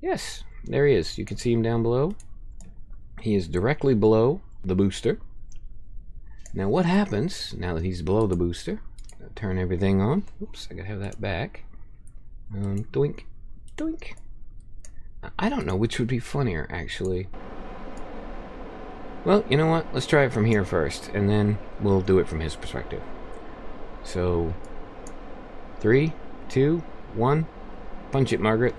Yes, there he is. You can see him down below. He is directly below the booster. Now what happens now that he's below the booster? I'll turn everything on. Oops, I gotta have that back. Doink, doink. I don't know which would be funnier, actually. Well, you know what? Let's try it from here first, and then we'll do it from his perspective. So, 3, 2, 1. Punch it, Margaret.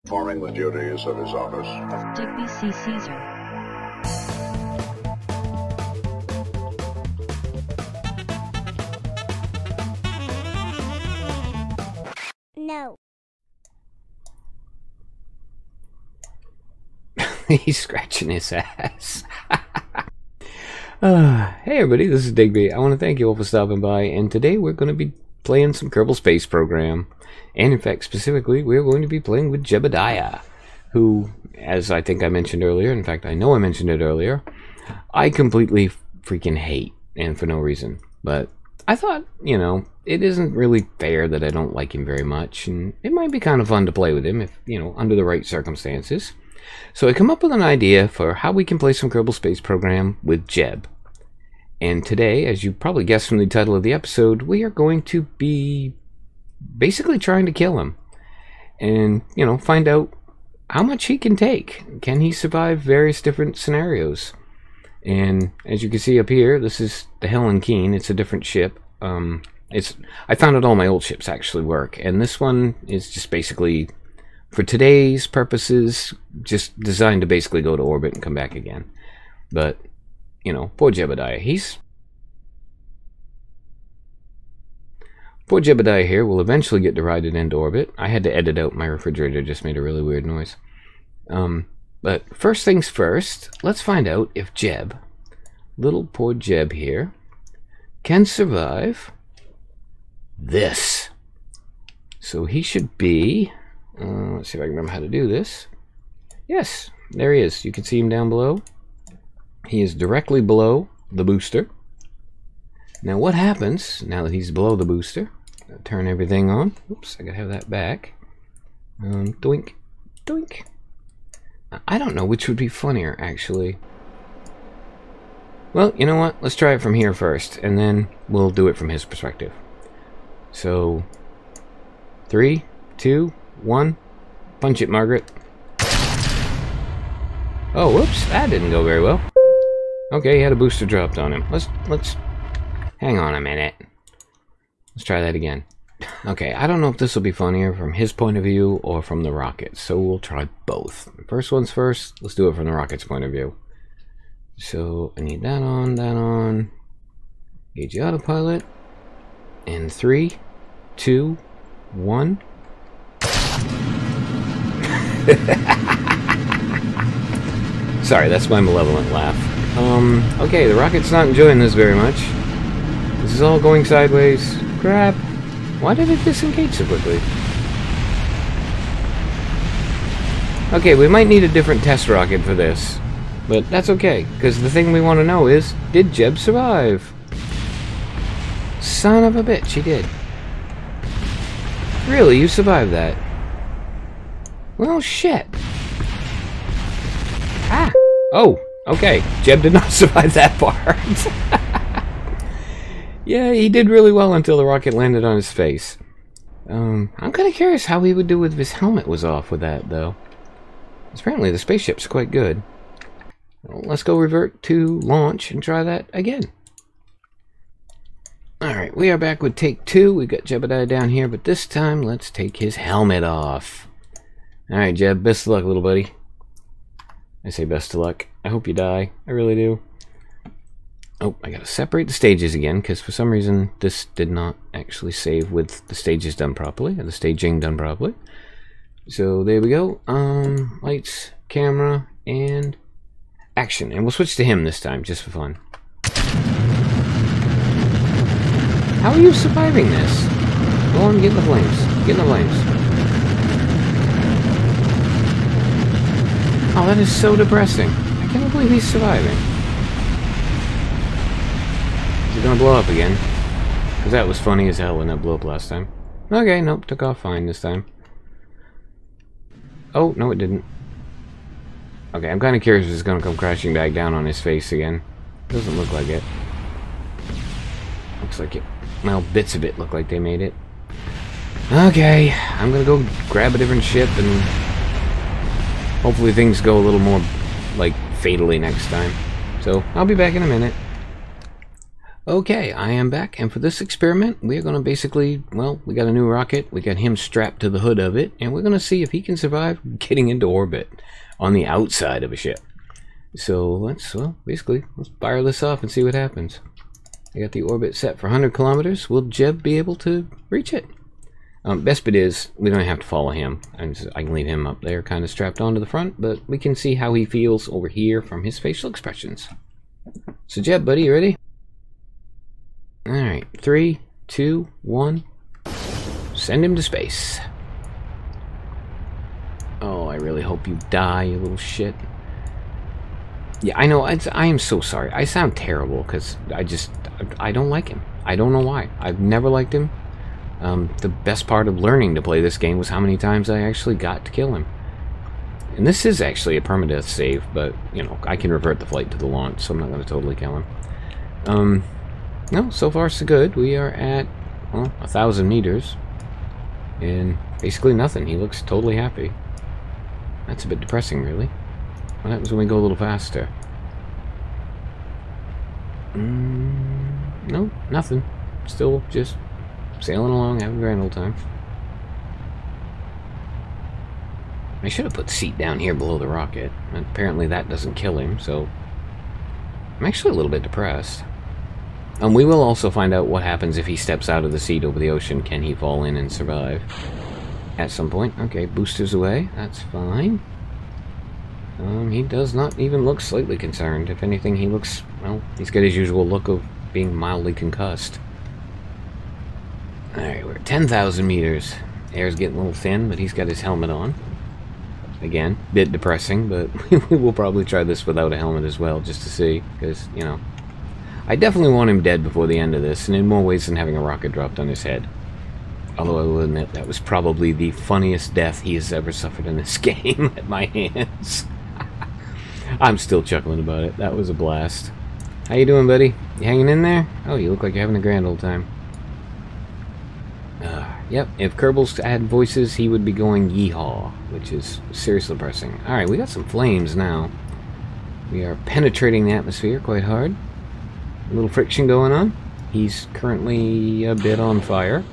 Performing the duties of his office. Digby C. Caesar. No. He's scratching his ass. Hey everybody, this is Digby. I want to thank you all for stopping by, and today we're going to be playing some Kerbal Space Program. And in fact, specifically, we're going to be playing with Jebediah, who, as I think I mentioned earlier, in fact I know I mentioned it earlier, I completely freaking hate, and for no reason. But I thought, you know, it isn't really fair that I don't like him very much, and it might be kind of fun to play with him if, you know, under the right circumstances. So I come up with an idea for how we can play some Kerbal Space Program with Jeb. And today, as you probably guessed from the title of the episode, we are going to be basically trying to kill him. And, you know, find out how much he can take. Can he survive various different scenarios? And as you can see up here, this is the Helen Keen. It's a different ship. I found out all my old ships actually work. And this one is just basically, for today's purposes, just designed to basically go to orbit and come back again. But, you know, poor Jebediah. Poor Jebediah here will eventually get derided into orbit. I had to edit out, my refrigerator just made a really weird noise. But first things first, let's find out if Jeb, little poor Jeb here, can survive this. So he should be, let's see if I can remember how to do this. Yes, there he is. You can see him down below. He is directly below the booster. Now what happens now that he's below the booster? I'll turn everything on. Oops, I gotta have that back. Doink, doink. I don't know which would be funnier, actually. Well, you know what? Let's try it from here first, and then we'll do it from his perspective. So, 3, 2, 1. Punch it, Margaret. Oh, whoops, that didn't go very well. Okay, he had a booster dropped on him. Let's hang on a minute. Let's try that again. Okay, I don't know if this will be funnier from his point of view or from the rocket, so we'll try both. First one's first, let's do it from the rocket's point of view. So I need that on. Gauge the autopilot. And 3, 2, 1. Sorry, that's my malevolent laugh. Okay, the rocket's not enjoying this very much. This is all going sideways. Crap. Why did it disengage so quickly? Okay, we might need a different test rocket for this. But that's okay, because the thing we want to know is, did Jeb survive? Son of a bitch, he did. Really, you survived that? Well, shit. Ah! Oh, okay. Jeb did not survive that part. Yeah, he did really well until the rocket landed on his face. I'm kind of curious how he would do if his helmet was off with that, though. Apparently the spaceship's quite good. Well, let's go revert to launch and try that again. Alright, we are back with take 2. We've got Jebediah down here, but this time let's take his helmet off. Alright, Jeb, best of luck, little buddy. I say best of luck. I hope you die. I really do. Oh, I gotta separate the stages again, because for some reason this did not actually save with the stages done properly, or the staging done properly. So there we go. Lights, camera, and action. And we'll switch to him this time, just for fun. How are you surviving this? Go on, get in the flames. Get in the flames. Oh, that is so depressing. I can't believe he's surviving. Is it gonna blow up again? Because that was funny as hell when that blew up last time. Okay, nope, took off fine this time. Oh, no it didn't. Okay, I'm kind of curious if it's going to come crashing back down on his face again. Doesn't look like it. Looks like it. Well, bits of it look like they made it. Okay, I'm going to go grab a different ship and hopefully things go a little more, like, fatally next time. So, I'll be back in a minute. Okay, I am back, and for this experiment, we're going to basically, well, we got a new rocket, we got him strapped to the hood of it, and we're going to see if he can survive getting into orbit on the outside of a ship. So, let's, well, basically, let's fire this off and see what happens. I got the orbit set for 100 kilometers. Will Jeb be able to reach it? Best bit is, we don't have to follow him. I can leave him up there, kind of strapped onto the front, but we can see how he feels over here from his facial expressions. So, Jeb, buddy, you ready? Alright, 3, 2, 1. Send him to space. Oh, I really hope you die, you little shit. Yeah, I know, I am so sorry. I sound terrible, because I don't like him. I don't know why. I've never liked him. The best part of learning to play this game was how many times I actually got to kill him. And this is actually a permadeath save, but, you know, I can revert the flight to the launch, so I'm not going to totally kill him. No, so far so good. We are at, well, 1,000 meters. And basically nothing. He looks totally happy. That's a bit depressing, really. What happens when we go a little faster? No, nothing. Still just sailing along, having a grand old time. I should have put the seat down here below the rocket. Apparently that doesn't kill him, so I'm actually a little bit depressed. We will also find out what happens if he steps out of the seat over the ocean. Can he fall in and survive? At some point. Okay, boosters away. That's fine. He does not even look slightly concerned. If anything, he looks, well, he's got his usual look of being mildly concussed. Alright, we're at 10,000 meters. Air's getting a little thin, but he's got his helmet on. Again, bit depressing, but we will probably try this without a helmet as well, just to see, because, you know, I definitely want him dead before the end of this, and in more ways than having a rocket dropped on his head. Although I will admit, that was probably the funniest death he has ever suffered in this game at my hands. I'm still chuckling about it. That was a blast. How you doing, buddy? You hanging in there? Oh, you look like you're having a grand old time. Yep, if Kerbals had voices, he would be going yeehaw, which is seriously depressing. Alright, we got some flames now. We are penetrating the atmosphere quite hard. A little friction going on. He's currently a bit on fire.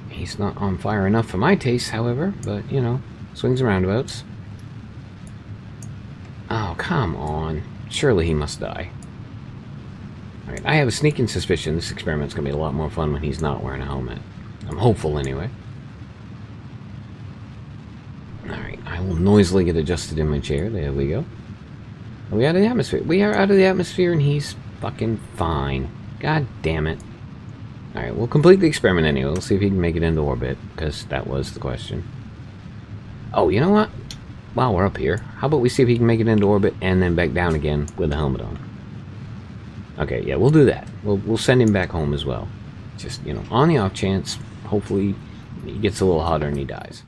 He's not on fire enough for my taste, however, but, you know, swings and roundabouts. Oh, come on. Surely he must die. Alright, I have a sneaking suspicion this experiment's going to be a lot more fun when he's not wearing a helmet. I'm hopeful, anyway. Alright, I will noisily get adjusted in my chair. There we go. Are we out of the atmosphere? We are out of the atmosphere and he's fucking fine. God damn it. Alright, we'll complete the experiment anyway. We'll see if he can make it into orbit, because that was the question. Oh, you know what? While we're up here, how about we see if he can make it into orbit and then back down again with the helmet on? Okay, yeah, we'll do that. We'll send him back home as well. Just, you know, on the off chance, hopefully he gets a little hotter and he dies.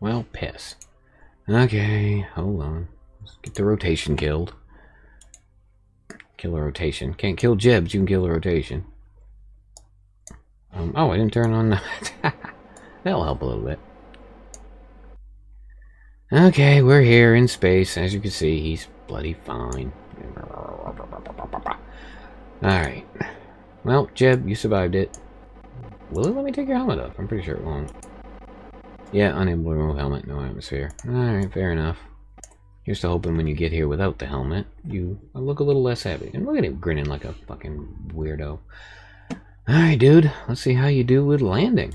Well, piss. Okay, hold on. Let's get the rotation killed. Kill a rotation. Can't kill Jebs, you can kill a rotation. Oh, I didn't turn on that. That'll help a little bit. Okay, we're here in space. As you can see, he's bloody fine. Alright. Well, Jeb, you survived it. Will it let me take your helmet off? I'm pretty sure it won't. Yeah, unable to remove helmet, no atmosphere. Alright, fair enough. Here's to hoping when you get here without the helmet, you look a little less happy. And look at him grinning like a fucking weirdo. Alright, dude. Let's see how you do with landing.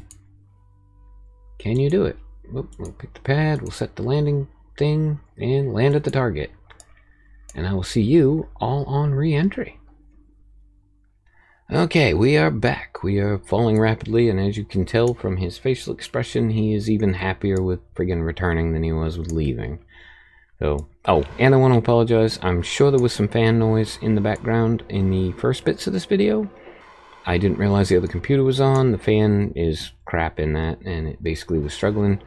Can you do it? We'll pick the pad, we'll set the landing thing, and land at the target. And I will see you all on re-entry. Okay, we are back. We are falling rapidly, and as you can tell from his facial expression, he is even happier with friggin' returning than he was with leaving. So, oh, and I want to apologize. I'm sure there was some fan noise in the background in the first bits of this video. I didn't realize the other computer was on. The fan is crap in that, and it basically was struggling.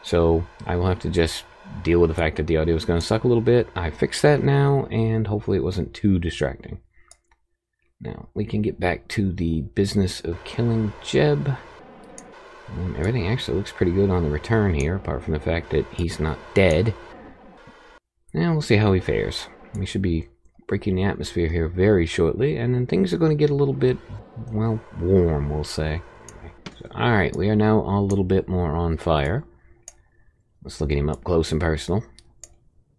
So, I will have to just deal with the fact that the audio is going to suck a little bit. I fixed that now, and hopefully it wasn't too distracting. Now, we can get back to the business of killing Jeb. Everything actually looks pretty good on the return here, apart from the fact that he's not dead. Now, we'll see how he fares. We should be breaking the atmosphere here very shortly, and then things are going to get a little bit, well, warm, we'll say. So, alright, we are now a little bit more on fire. Let's look at him up close and personal.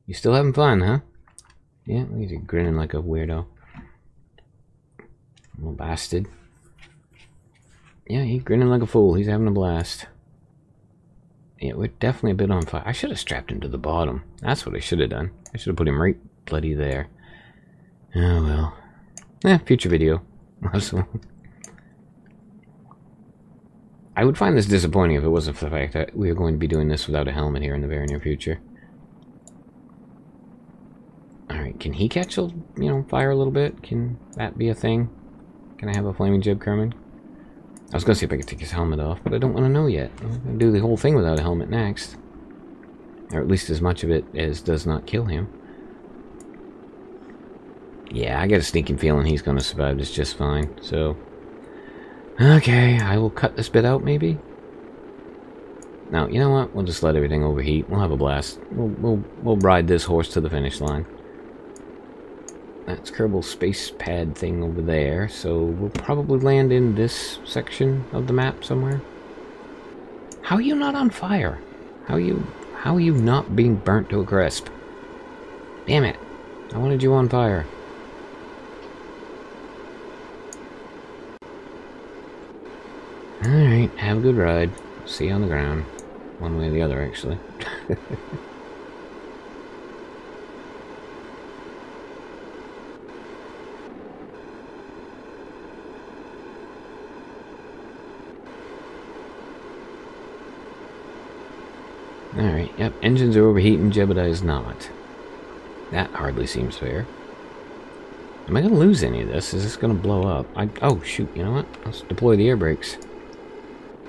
You still having fun, huh? Yeah, he's grinning like a weirdo. Little bastard. Yeah, he's grinning like a fool. He's having a blast. Yeah, we're definitely a bit on fire. I should have strapped him to the bottom. That's what I should have done. I should have put him right bloody there. Oh, well. Future video. I would find this disappointing if it wasn't for the fact that we are going to be doing this without a helmet here in the very near future. Alright, can he catch, fire a little bit? Can that be a thing? Can I have a flaming Jeb coming? I was going to see if I could take his helmet off, but I don't want to know yet. I'm going to do the whole thing without a helmet next. Or at least as much of it as does not kill him. Yeah, I got a sneaking feeling he's going to survive this just fine, so... Okay, I will cut this bit out, maybe? Now, you know what? We'll just let everything overheat. We'll have a blast. We'll ride this horse to the finish line. That's Kerbal Space Pad thing over there, so we'll probably land in this section of the map somewhere. How are you not on fire? How are you not being burnt to a crisp? Damn it. I wanted you on fire. Alright, have a good ride. See you on the ground. One way or the other, actually. Alright, yep, engines are overheating, Jebediah is not. That hardly seems fair. Am I going to lose any of this? Is this going to blow up? Oh, shoot, you know what? Let's deploy the air brakes.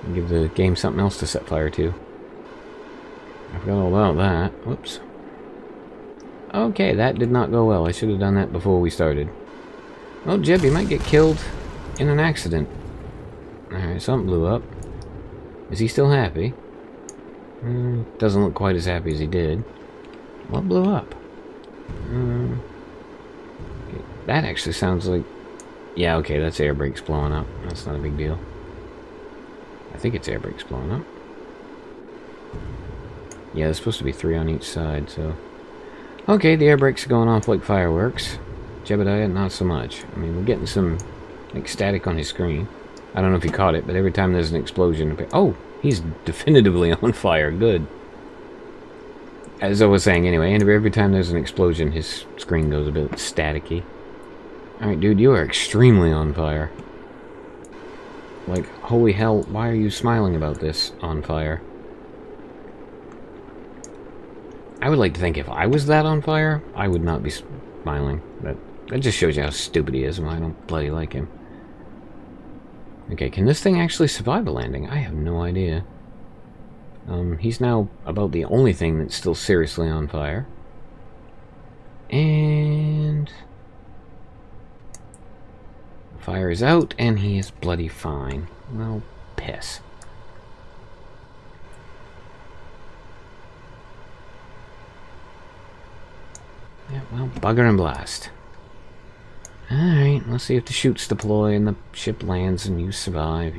And give the game something else to set fire to. I forgot all about that. Whoops. Okay, that did not go well. I should have done that before we started. Well, Jeb, you might get killed in an accident. Alright, something blew up. Is he still happy? Doesn't look quite as happy as he did. What blew up? That actually sounds like... Yeah, okay, that's air brakes blowing up. That's not a big deal. I think it's air brakes blowing up. Yeah, there's supposed to be 3 on each side, so... Okay, the air brakes are going off like fireworks. Jebediah, not so much. I mean, we're getting some, like, static on his screen. I don't know if you caught it, but every time there's an explosion... Oh! He's definitively on fire. Good. As I was saying anyway, and every time there's an explosion, his screen goes a bit staticky. Alright, dude, you are extremely on fire. Like, holy hell, why are you smiling about this on fire? I would like to think if I was that on fire, I would not be smiling. But that just shows you how stupid he is and why I don't bloody like him. Okay, can this thing actually survive a landing? I have no idea. He's now about the only thing that's still seriously on fire. And... fire is out, and he is bloody fine. Well, piss. Yeah, well, bugger and blast. Alright, let's see if the chutes deploy and the ship lands and you survive.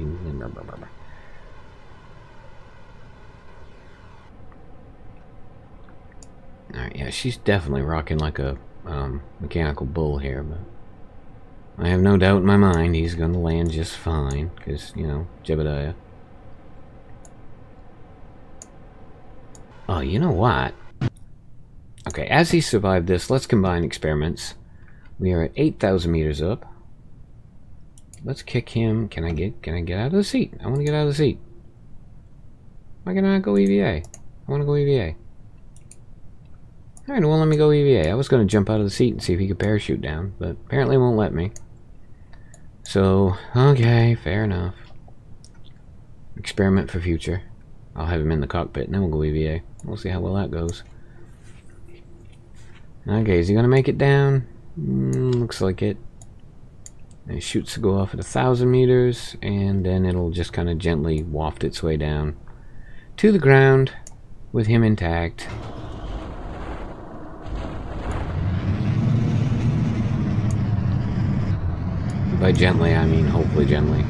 Alright, yeah, she's definitely rocking like a mechanical bull here, but I have no doubt in my mind he's going to land just fine, because, you know, Jebediah. Oh, you know what? Okay, as he survived this, let's combine experiments. We are at 8,000 meters up. Let's kick him. Can I get out of the seat? I want to get out of the seat. Why can I not go EVA? I want to go EVA. Alright, it won't let me go EVA. I was going to jump out of the seat and see if he could parachute down, but apparently it won't let me. So, okay, fair enough. Experiment for future. I'll have him in the cockpit and then we'll go EVA. We'll see how well that goes. Okay, is he going to make it down? Looks like it. And it shoots to go off at 1,000 meters, and then it'll just kind of gently waft its way down to the ground with him intact. By gently, I mean hopefully gently.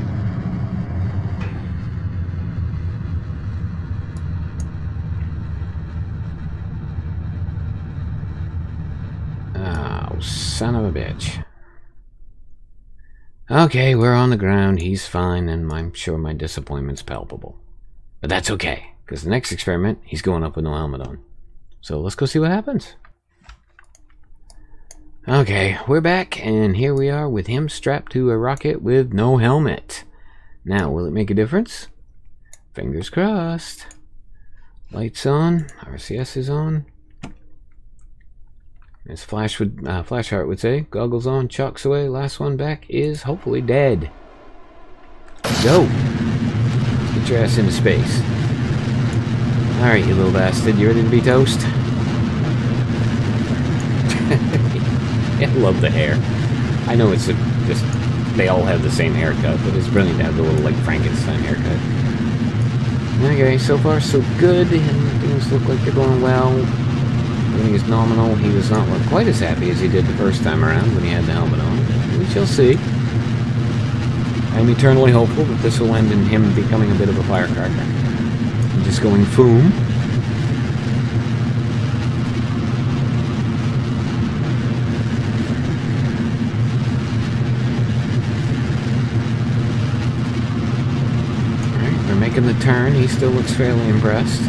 Oh, son of a bitch. Okay, we're on the ground, he's fine, and I'm sure my disappointment's palpable. But that's okay, because the next experiment, he's going up with no helmet on. So let's go see what happens. Okay, we're back, and here we are with him strapped to a rocket with no helmet. Now, will it make a difference? Fingers crossed. Lights on, RCS is on. As Flashheart would say, goggles on, chalks away, last one back is hopefully dead. Go! Get your ass into space. Alright, you little bastard, you ready to be toast? I love the hair. I know it's just, they all have the same haircut, but it's brilliant to have the little, like, Frankenstein haircut. Okay, so far so good, and things look like they're going well. Everything is nominal. He does not look quite as happy as he did the first time around when he had the helmet on. We shall see. I am eternally hopeful that this will end in him becoming a bit of a firecracker. And just going foom. Alright, we're making the turn. He still looks fairly impressed.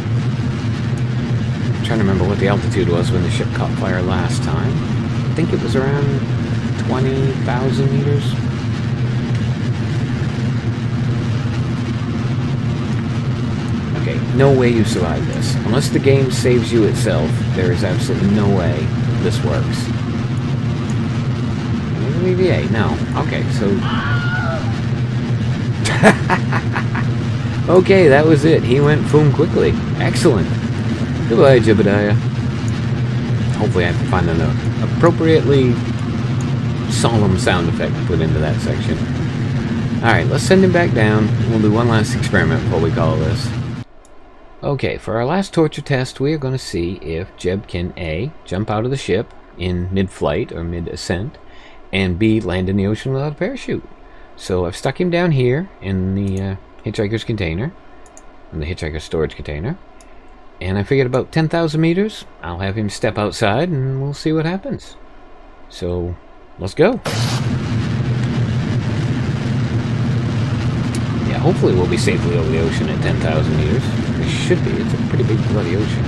I'm trying to remember what the altitude was when the ship caught fire last time. I think it was around 20,000 meters. Okay, no way you survive this. Unless the game saves you itself, there is absolutely no way this works. EVA, no. Okay, so... okay, that was it. He went boom quickly. Excellent. Goodbye, Jebediah. Hopefully I can find an appropriately solemn sound effect to put into that section. Alright, let's send him back down. We'll do one last experiment before we call this. Okay, for our last torture test, we are going to see if Jeb can A, jump out of the ship in mid-flight or mid-ascent, and B, land in the ocean without a parachute. So I've stuck him down here in the hitchhiker's container, in the hitchhiker's storage container. And I figured about 10,000 meters, I'll have him step outside and we'll see what happens. So, let's go. Yeah, hopefully we'll be safely over the ocean at 10,000 meters. We should be, it's a pretty big bloody ocean.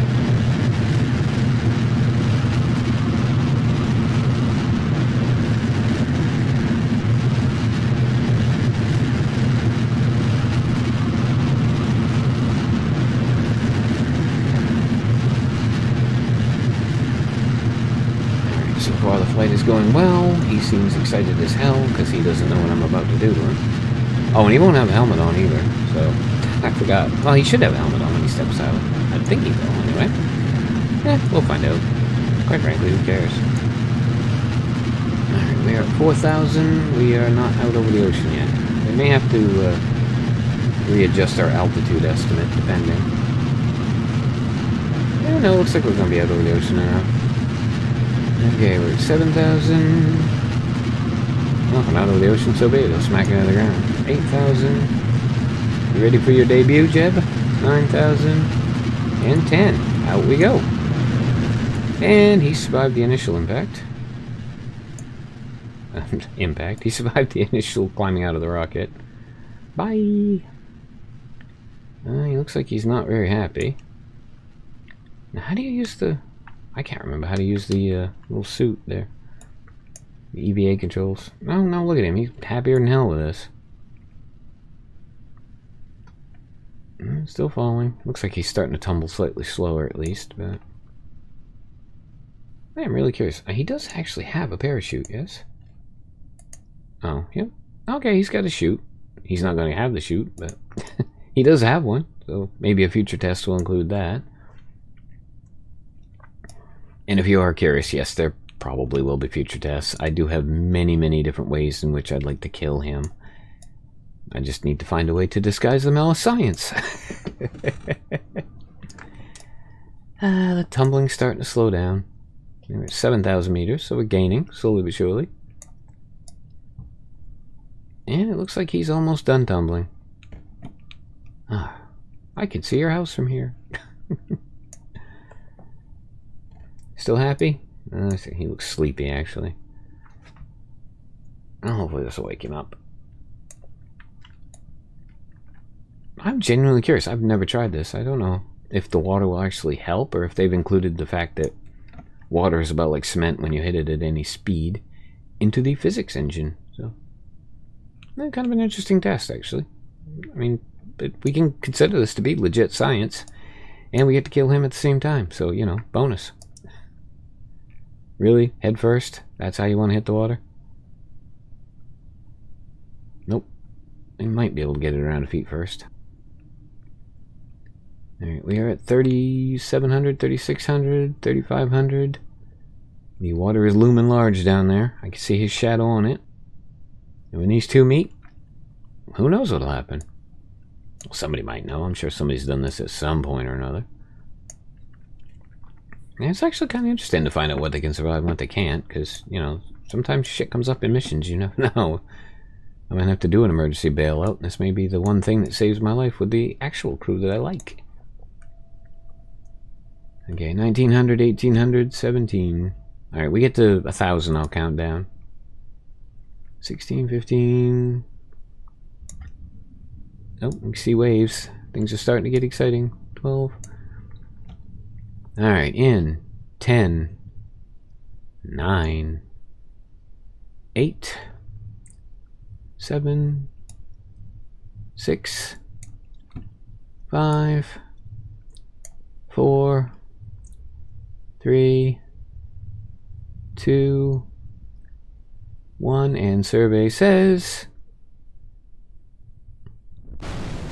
So far the flight is going well. He seems excited as hell because he doesn't know what I'm about to do to him. Oh, and he won't have a helmet on either, so I forgot. Well, he should have a helmet on when he steps out. I think he will anyway. We'll find out. Quite frankly, who cares? Alright, we are at 4,000. We are not out over the ocean yet. We may have to readjust our altitude estimate, depending. I don't know, looks like we're going to be out over the ocean now. Okay, we're at 7,000. Well, we're not over the ocean so big, it'll smack into the ground. 8,000. You ready for your debut, Jeb? 9,000. And 10. Out we go. And he survived the initial impact. Impact. He survived the initial climbing out of the rocket. Bye! He looks like he's not very happy. Now, how do you use the... I can't remember how to use the little suit there. The EVA controls. Oh, no, look at him. He's happier than hell with this. Still falling. Looks like he's starting to tumble slightly slower at least, but... I'm really curious. He does actually have a parachute, yes? Oh, yep. Okay, he's got a chute. He's not going to have the chute, but he does have one. So maybe a future test will include that. And if you are curious, yes, there probably will be future tests. I do have many, many different ways in which I'd like to kill him. I just need to find a way to disguise them all as science. The tumbling's starting to slow down. We're at 7,000 meters, so we're gaining, slowly but surely. And it looks like he's almost done tumbling. Ah, I can see your house from here. Still happy? He looks sleepy, actually. Oh, hopefully this will wake him up. I'm genuinely curious. I've never tried this. I don't know if the water will actually help, or if they've included the fact that water is about like cement when you hit it at any speed into the physics engine. So, kind of an interesting test, actually. I mean, but we can consider this to be legit science, and we get to kill him at the same time. So, you know, bonus. Really? Head first? That's how you want to hit the water? Nope. You might be able to get it around the feet first. Alright, we are at 3,700, 3,600, 3,500. The water is looming large down there. I can see his shadow on it. And when these two meet, who knows what'll happen? Well, somebody might know. I'm sure somebody's done this at some point or another. And it's actually kind of interesting to find out what they can survive and what they can't, because, you know, sometimes shit comes up in missions, you never know. I'm going to have to do an emergency bailout, and this may be the one thing that saves my life with the actual crew that I like. Okay, 1900, 1800, 17. Alright, we get to 1,000, I'll count down. 16, 15. Oh, we can see waves. Things are starting to get exciting. 12. Alright, in 10, 9, 8, 7, 6, 5, 4, 3, 2, 1, and survey says...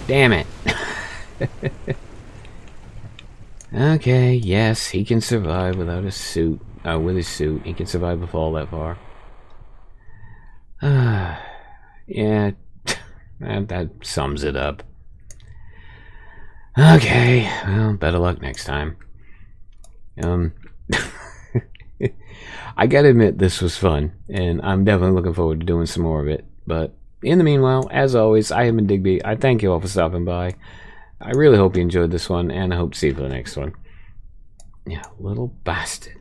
Damn it! Okay, yes, he can survive without a suit. With his suit, he can survive a fall that far. Yeah, that sums it up. Okay, well, better luck next time. I gotta admit, this was fun, and I'm definitely looking forward to doing some more of it. But in the meanwhile, as always, I have been Digby. I thank you all for stopping by. I really hope you enjoyed this one, and I hope to see you for the next one. Yeah, little bastard.